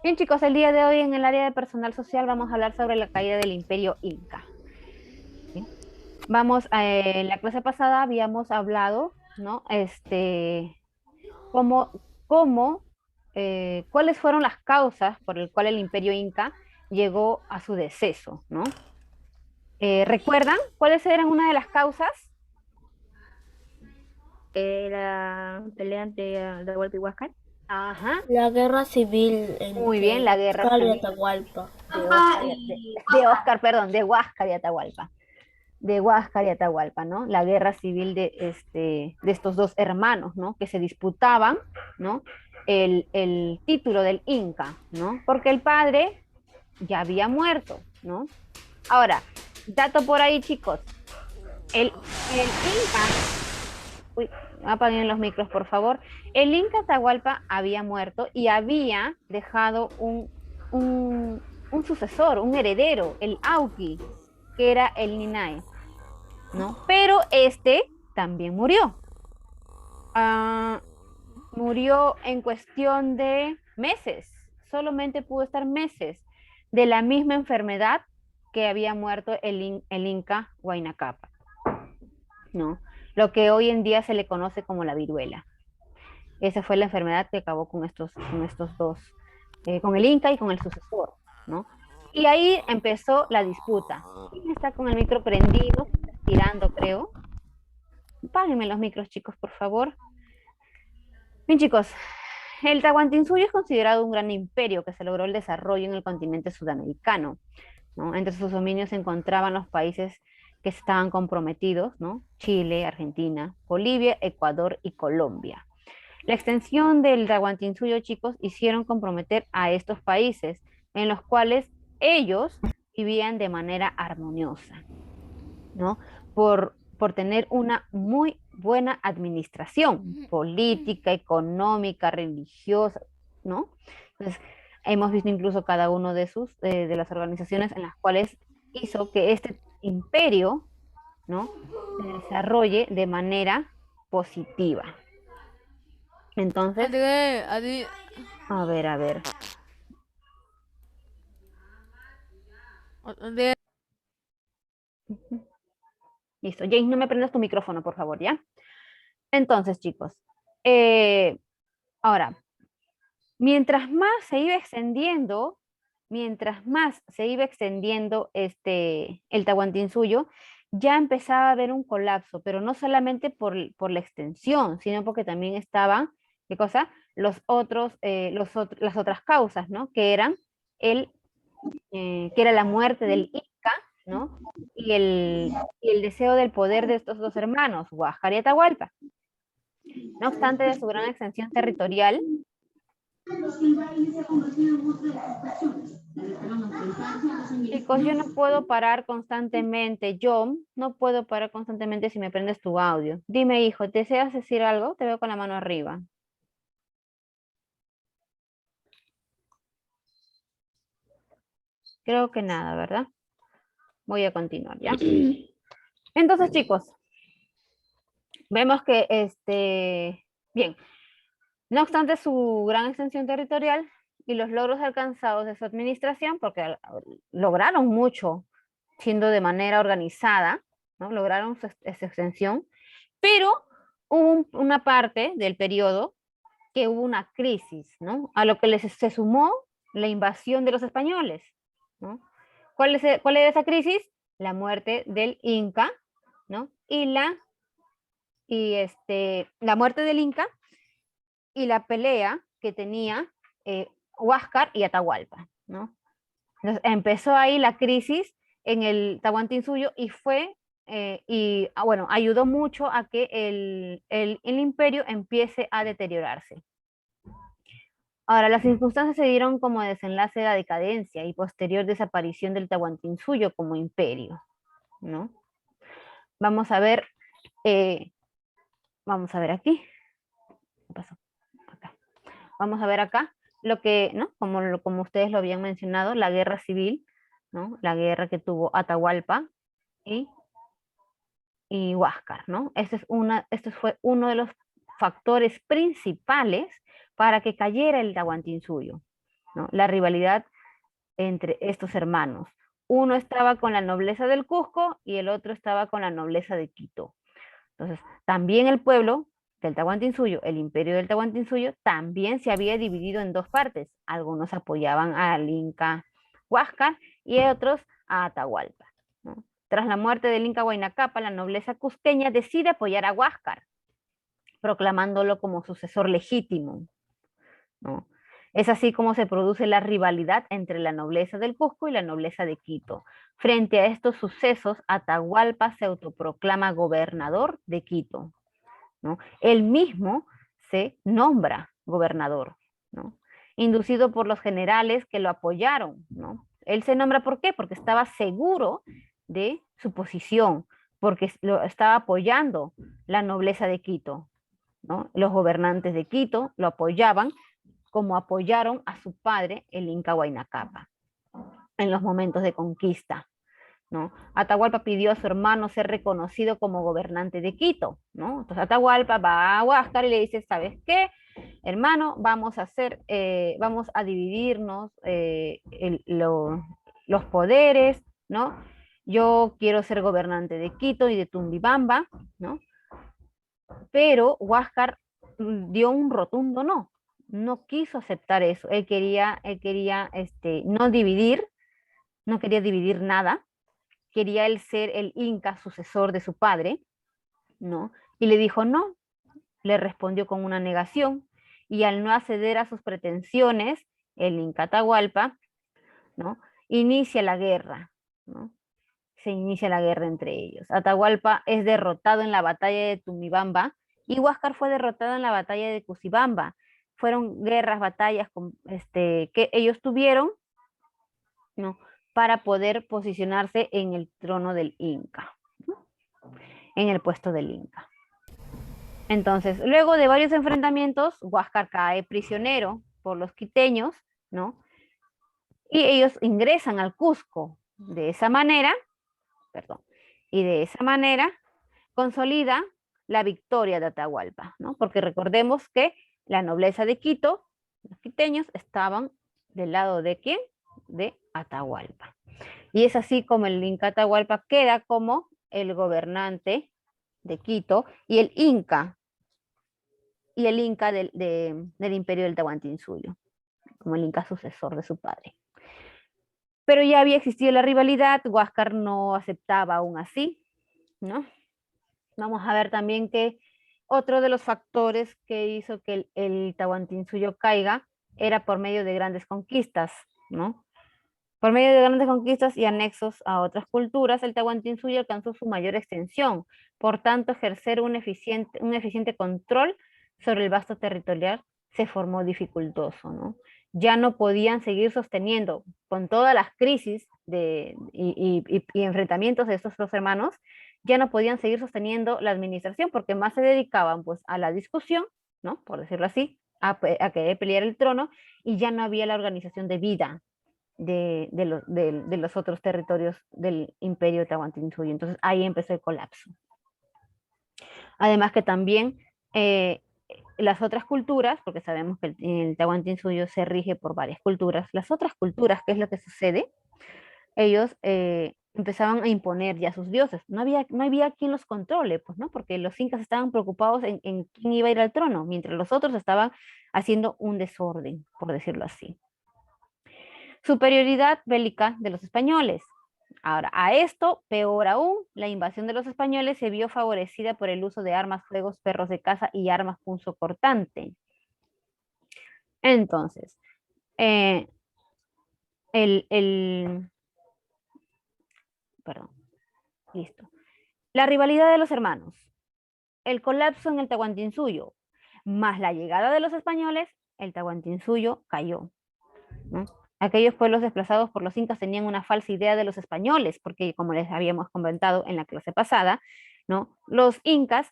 Bien, chicos, el día de hoy en el área de personal social vamos a hablar sobre la caída del Imperio Inca. ¿Sí? En la clase pasada habíamos hablado, ¿no? Cómo, cuáles fueron las causas por el cual el Imperio Inca llegó a su deceso, ¿no? ¿Recuerdan cuáles eran una de las causas? La pelea entre Atahualpa y Huáscar. Ajá, La guerra civil muy bien, entre la guerra Huáscar y civil Atahualpa. de Oscar, perdón, de Huáscar y Atahualpa. De Huáscar y Atahualpa, ¿no? La guerra civil de estos dos hermanos, ¿no? Que se disputaban, ¿no? El título del Inca, ¿no? Porque el padre ya había muerto, ¿no? Ahora, dato por ahí, chicos. El Inca, uy, apaguen los micros, por favor. El Inca Atahualpa había muerto y había dejado un sucesor, un heredero, el Auqui, que era el Ninay, ¿no? Pero este también murió. Ah, murió en cuestión de meses, solamente pudo estar meses de la misma enfermedad que había muerto el Inca Huayna Cápac, ¿no? Lo que hoy en día se le conoce como la viruela. Esa fue la enfermedad que acabó con estos dos, con el Inca y con el sucesor, ¿no? Y ahí empezó la disputa. ¿Quién está con el micro prendido? Se está estirando, creo. Páguenme los micros, chicos, por favor. Bien, chicos, el Tahuantinsuyo es considerado un gran imperio que se logró el desarrollo en el continente sudamericano, ¿no? Entre sus dominios se encontraban los países que estaban comprometidos, ¿no? Chile, Argentina, Bolivia, Ecuador y Colombia. La extensión del Tahuantinsuyo, chicos, hicieron comprometer a estos países en los cuales ellos vivían de manera armoniosa, ¿no? Por tener una muy buena administración política, económica, religiosa, ¿no? Entonces, hemos visto incluso cada uno de las organizaciones en las cuales hizo que este imperio, ¿no? Se desarrolle de manera positiva. Entonces, Adivine, adi- a ver. adi- Listo. James, no me prendas tu micrófono, por favor, ¿ya? Entonces, chicos, eh, ahora, mientras más se iba extendiendo, mientras más se iba extendiendo el Tahuantinsuyo, ya empezaba a haber un colapso, pero no solamente por la extensión, sino porque también estaban, ¿qué cosa? Las otras causas, ¿no? Que era la muerte del Inca, ¿no? Y el deseo del poder de estos dos hermanos, Huáscar y Atahualpa. No obstante de su gran extensión territorial, chicos, yo no puedo parar constantemente. Yo no puedo parar constantemente si me prendes tu audio. Dime, hijo, ¿deseas decir algo? Te veo con la mano arriba. Creo que nada, ¿verdad? Voy a continuar, ¿ya? Entonces, chicos, vemos que bien, no obstante su gran extensión territorial y los logros alcanzados de su administración, porque lograron mucho siendo de manera organizada, ¿no? Lograron su extensión, pero hubo una parte del periodo que hubo una crisis, ¿no? A lo que se sumó la invasión de los españoles, ¿no? ¿Cuál era esa crisis? La muerte del Inca, ¿no? La muerte del Inca y la pelea que tenía Huáscar y Atahualpa, ¿no? Entonces, empezó ahí la crisis en el Tahuantinsuyo y bueno, ayudó mucho a que el imperio empiece a deteriorarse. Ahora, las circunstancias se dieron como desenlace de la decadencia y posterior desaparición del Tahuantinsuyo como imperio, ¿no? Vamos a ver, eh, vamos a ver aquí. ¿Qué pasó? Acá. Vamos a ver acá lo que, ¿no? Como ustedes lo habían mencionado, la guerra civil, ¿no? La guerra que tuvo Atahualpa y, y Huáscar, ¿no? Este fue uno de los factores principales para que cayera el Tahuantinsuyo. ¿no? La rivalidad entre estos hermanos. Uno estaba con la nobleza del Cusco y el otro estaba con la nobleza de Quito. Entonces, también el pueblo del Tahuantinsuyo, el imperio del Tahuantinsuyo, también se había dividido en dos partes. Algunos apoyaban al Inca Huáscar y otros a Atahualpa, ¿no? Tras la muerte del Inca Huayna Cápac, la nobleza cusqueña decide apoyar a Huáscar, proclamándolo como sucesor legítimo, ¿no? Es así como se produce la rivalidad entre la nobleza del Cusco y la nobleza de Quito. Frente a estos sucesos, Atahualpa se autoproclama gobernador de Quito, ¿no? Él mismo se nombra gobernador, ¿no? Inducido por los generales que lo apoyaron, ¿no? Él se nombra, ¿por qué? Porque estaba seguro de su posición, porque lo estaba apoyando la nobleza de Quito, ¿no? Los gobernantes de Quito lo apoyaban como apoyaron a su padre, el Inca Huayna Cápac, en los momentos de conquista, ¿no? Atahualpa pidió a su hermano ser reconocido como gobernante de Quito, ¿no? Entonces Atahualpa va a Huáscar y le dice, ¿sabes qué? Hermano, vamos a dividirnos los poderes, ¿no? Yo quiero ser gobernante de Quito y de Tumbibamba, ¿no? Pero Huáscar dio un rotundo no, no quiso aceptar eso. Él quería no dividir, no quería dividir nada, quería él ser el Inca sucesor de su padre, ¿no? Y le dijo no, le respondió con una negación, y al no acceder a sus pretensiones, el Inca Atahualpa, ¿no? Inicia la guerra, ¿no? Se inicia la guerra entre ellos. Atahualpa es derrotado en la batalla de Tumibamba y Huáscar fue derrotado en la batalla de Cusibamba. Fueron guerras, batallas que ellos tuvieron, ¿no? Para poder posicionarse en el trono del Inca, ¿no? En el puesto del Inca. Entonces, luego de varios enfrentamientos, Huáscar cae prisionero por los quiteños, ¿no? Y ellos ingresan al Cusco. De esa manera, perdón, y de esa manera consolida la victoria de Atahualpa, ¿no? Porque recordemos que la nobleza de Quito, los quiteños, estaban del lado de ¿quién? De Atahualpa. Y es así como el Inca Atahualpa queda como el gobernante de Quito y el Inca del imperio del Tahuantinsuyo, como el Inca sucesor de su padre. Pero ya había existido la rivalidad, Huáscar no aceptaba aún así, ¿no? Vamos a ver también que otro de los factores que hizo que el Tahuantinsuyo caiga era por medio de grandes conquistas, ¿no? Por medio de grandes conquistas y anexos a otras culturas, el Tahuantinsuyo alcanzó su mayor extensión, por tanto, ejercer un eficiente control sobre el vasto territorial se formó dificultoso, ¿no? Ya no podían seguir sosteniendo, con todas las crisis y enfrentamientos de estos dos hermanos, ya no podían seguir sosteniendo la administración porque más se dedicaban pues a la discusión, ¿no? Por decirlo así, a querer pelear el trono, y ya no había la organización de vida de los otros territorios del imperio Tahuantinsuyo. Entonces ahí empezó el colapso. Además que también las otras culturas, porque sabemos que el Tahuantinsuyo se rige por varias culturas, las otras culturas, ¿qué es lo que sucede? Ellos empezaban a imponer ya sus dioses. No había quien los controle, pues, ¿no? Porque los incas estaban preocupados en quién iba a ir al trono, mientras los otros estaban haciendo un desorden, por decirlo así. Superioridad bélica de los españoles. Ahora, a esto, peor aún, la invasión de los españoles se vio favorecida por el uso de armas, fuegos, perros de caza y armas punzocortante. Entonces, perdón, listo. La rivalidad de los hermanos, el colapso en el Tahuantinsuyo, más la llegada de los españoles, el Tahuantinsuyo cayó, ¿no? Aquellos pueblos desplazados por los incas tenían una falsa idea de los españoles, porque como les habíamos comentado en la clase pasada, ¿no? Los incas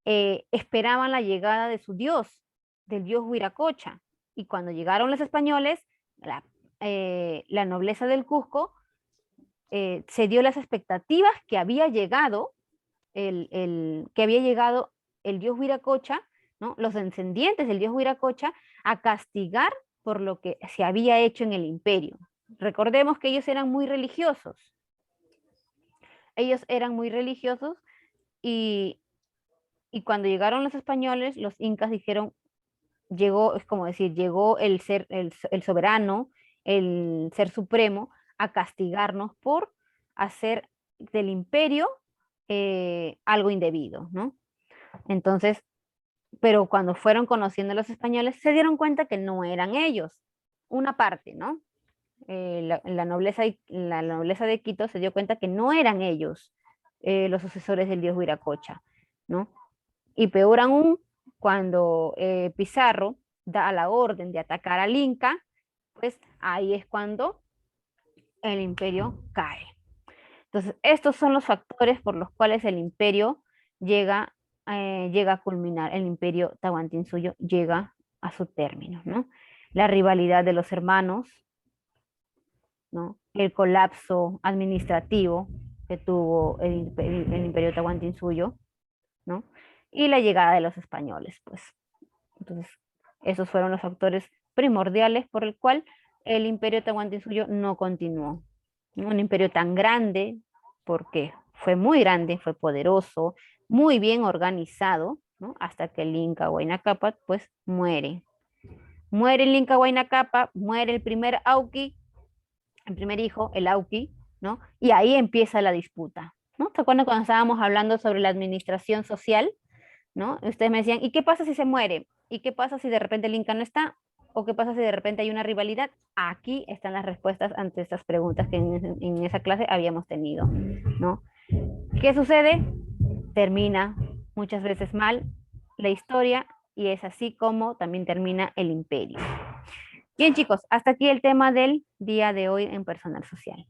esperaban la llegada de su dios, del dios Huiracocha, y cuando llegaron los españoles, la nobleza del Cusco se dio las expectativas que había llegado el dios Huiracocha, ¿no? Los descendientes del dios Huiracocha, a castigar por lo que se había hecho en el imperio. Recordemos que ellos eran muy religiosos. Ellos eran muy religiosos y cuando llegaron los españoles, los incas dijeron, llegó, es como decir, llegó el soberano, el ser supremo, a castigarnos por hacer del imperio algo indebido, ¿no? Entonces, pero cuando fueron conociendo a los españoles, se dieron cuenta que no eran ellos, una parte, ¿no? La nobleza de Quito se dio cuenta que no eran ellos los sucesores del dios Huiracocha, ¿no? Y peor aún, cuando Pizarro da la orden de atacar al Inca, pues ahí es cuando el imperio cae. Entonces, estos son los factores por los cuales el imperio llega, llega a culminar, el imperio Tahuantinsuyo llega a su término, ¿no? La rivalidad de los hermanos, ¿no? El colapso administrativo que tuvo el imperio Tahuantinsuyo, ¿no? Y la llegada de los españoles, pues. Entonces, esos fueron los factores primordiales por el cual el imperio Tahuantinsuyo no continuó. Un imperio tan grande, porque fue muy grande, fue poderoso, muy bien organizado, ¿no? Hasta que el Inca Huayna Cápac, pues, muere. Muere el Inca Huayna Cápac, muere el primer Auqui, el primer hijo, el Auqui, ¿no? Y ahí empieza la disputa, ¿no? ¿Se acuerdan cuando estábamos hablando sobre la administración social? ¿No? Ustedes me decían, ¿y qué pasa si se muere? ¿Y qué pasa si de repente el Inca no está? ¿O qué pasa si de repente hay una rivalidad? Aquí están las respuestas ante estas preguntas que en esa clase habíamos tenido, ¿no? ¿Qué sucede? Termina muchas veces mal la historia y es así como también termina el imperio. Bien, chicos, hasta aquí el tema del día de hoy en personal social.